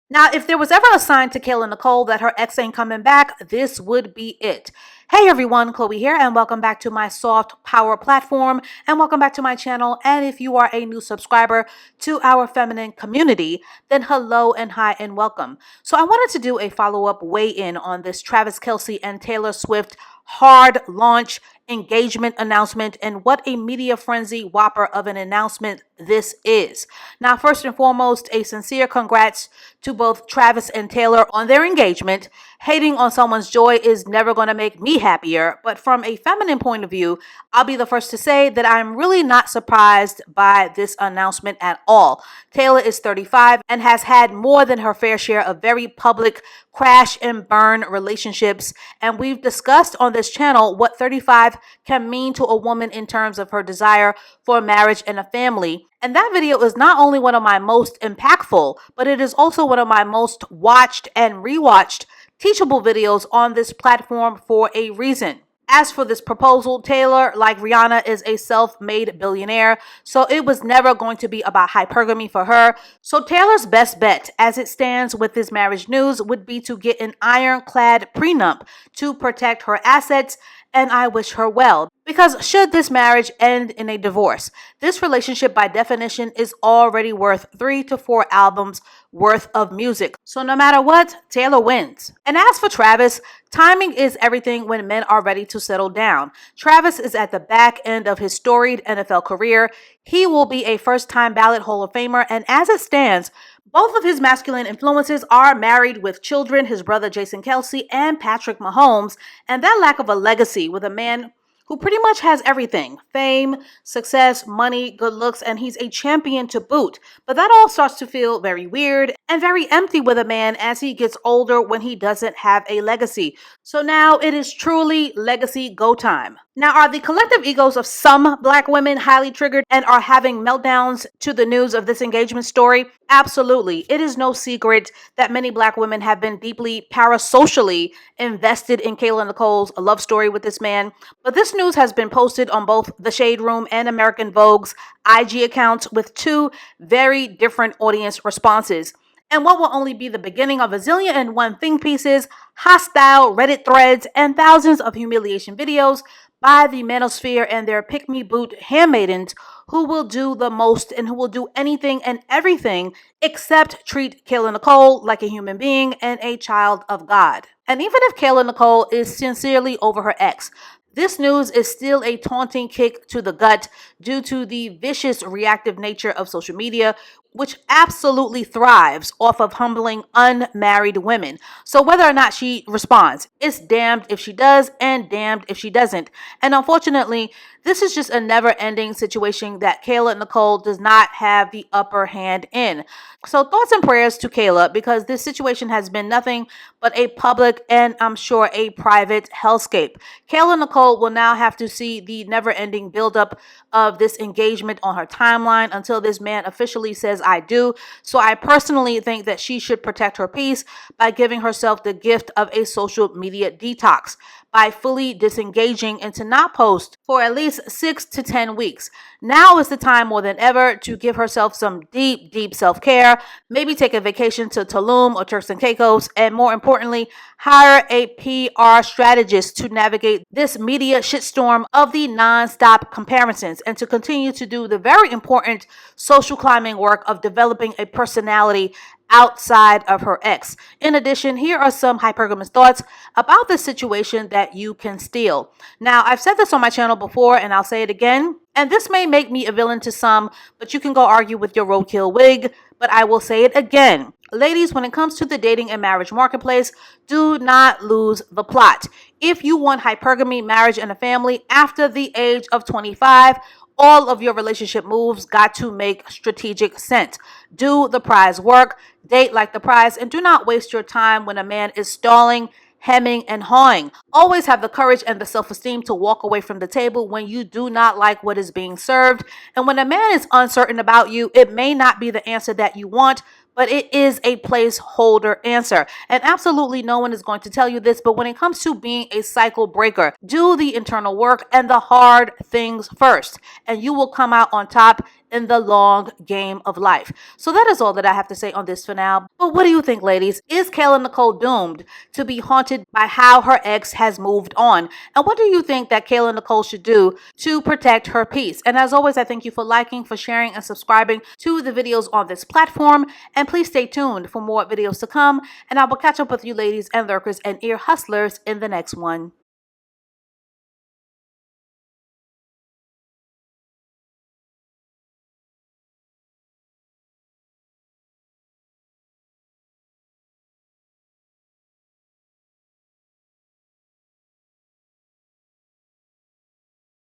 Now, if there was ever a sign to Kayla Nicole that her ex ain't coming back, this would be it. Hey everyone, Chloe here, and welcome back to my soft power platform, and welcome back to my channel. And if you are a new subscriber to our feminine community, then hello and hi and welcome. So I wanted to do a follow-up weigh-in on this Travis Kelce and Taylor Swift hard launch engagement announcement, and what a media frenzy whopper of an announcement this is. Now, first and foremost, a sincere congrats to both Travis and Taylor on their engagement. Hating on someone's joy is never going to make me happier, but from a feminine point of view, I'll be the first to say that I'm really not surprised by this announcement at all. Taylor is 35 and has had more than her fair share of very public crash and burn relationships, and we've discussed on this channel what 35 can mean to a woman in terms of her desire for marriage and a family. And that video is not only one of my most impactful, but it is also one of my most watched and rewatched teachable videos on this platform for a reason. As for this proposal, Taylor, like Rihanna, is a self-made billionaire, so it was never going to be about hypergamy for her. So Taylor's best bet, as it stands with this marriage news, would be to get an ironclad prenup to protect her assets, and I wish her well. Because should this marriage end in a divorce, this relationship by definition is already worth 3 to 4 albums worth of music. So no matter what, Taylor wins. And as for Travis, timing is everything when men are ready to settle down. Travis is at the back end of his storied NFL career. He will be a first-time ballot Hall of Famer, and as it stands, both of his masculine influences are married with children, his brother Jason Kelce and Patrick Mahomes, and that lack of a legacy with a man who pretty much has everything: fame, success, money, good looks, and he's a champion to boot. But that all starts to feel very weird and very empty with a man as he gets older when he doesn't have a legacy. So now it is truly legacy go time. Now, are the collective egos of some black women highly triggered and are having meltdowns to the news of this engagement story? Absolutely. It is no secret that many black women have been deeply parasocially invested in Kayla Nicole's love story with this man. But this news has been posted on both the Shade Room and American Vogue's IG accounts with two very different audience responses. And what will only be the beginning of a zillion and one think pieces, hostile Reddit threads, and thousands of humiliation videos by the manosphere and their pick-me-boot handmaidens who will do the most and who will do anything and everything except treat Kayla Nicole like a human being and a child of God. And even if Kayla Nicole is sincerely over her ex, this news is still a taunting kick to the gut due to the vicious reactive nature of social media, which absolutely thrives off of humbling unmarried women. So whether or not she responds, it's damned if she does and damned if she doesn't. And unfortunately, this is just a never-ending situation that Kayla Nicole does not have the upper hand in. So thoughts and prayers to Kayla, because this situation has been nothing but a public and I'm sure a private hellscape. Kayla Nicole will now have to see the never-ending buildup of this engagement on her timeline until this man officially says I do. So I personally think that she should protect her peace by giving herself the gift of a social media detox, by fully disengaging and to not post for at least 6 to 10 weeks. Now is the time more than ever to give herself some deep self-care, maybe take a vacation to Tulum or Turks and Caicos, and more importantly, hire a PR strategist to navigate this media shitstorm of the non-stop comparisons and to continue to do the very important social climbing work of developing a personality outside of her ex. In addition, here are some hypergamous thoughts about this situation that you can steal. Now, I've said this on my channel before and I'll say it again, and this may make me a villain to some, but you can go argue with your roadkill wig, but I will say it again. Ladies, when it comes to the dating and marriage marketplace, do not lose the plot. If you want hypergamy, marriage, and a family after the age of 25, all of your relationship moves got to make strategic sense. Do the prize work, date like the prize, and do not waste your time when a man is stalling, hemming, and hawing. Always have the courage and the self-esteem to walk away from the table when you do not like what is being served. And when a man is uncertain about you, it may not be the answer that you want, but it is a placeholder answer. And absolutely no one is going to tell you this, but when it comes to being a cycle breaker, do the internal work and the hard things first, and you will come out on top in the long game of life. So that is all that I have to say on this for now. But what do you think, ladies? Is Kayla Nicole doomed to be haunted by how her ex has moved on? And what do you think that Kayla Nicole should do to protect her peace? And as always, I thank you for liking, for sharing, and subscribing to the videos on this platform. And please stay tuned for more videos to come. And I will catch up with you ladies and lurkers and ear hustlers in the next one.